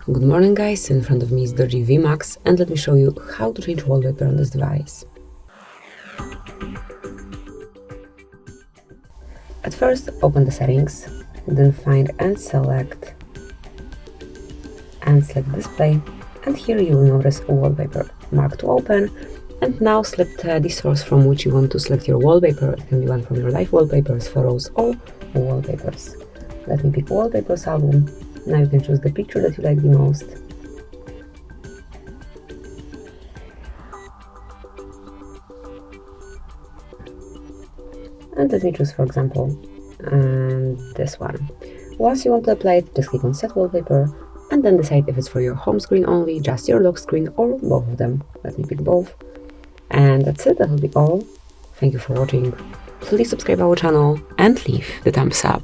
Good morning guys, in front of me is Doogee V Max and let me show you how to change wallpaper on this device. At first open the settings, then find and select display, and here you will notice a wallpaper marked to open. And now select the source from which you want to select your wallpaper. It can be one from your live wallpapers, photos or wallpapers. Let me pick wallpapers album. Now you can choose the picture that you like the most. And let me choose, for example, this one. Once you want to apply it, just click on set wallpaper and then decide if it's for your home screen only, just your lock screen, or both of them. Let me pick both. And that's it, that will be all. Thank you for watching. Please subscribe our channel and leave the thumbs up.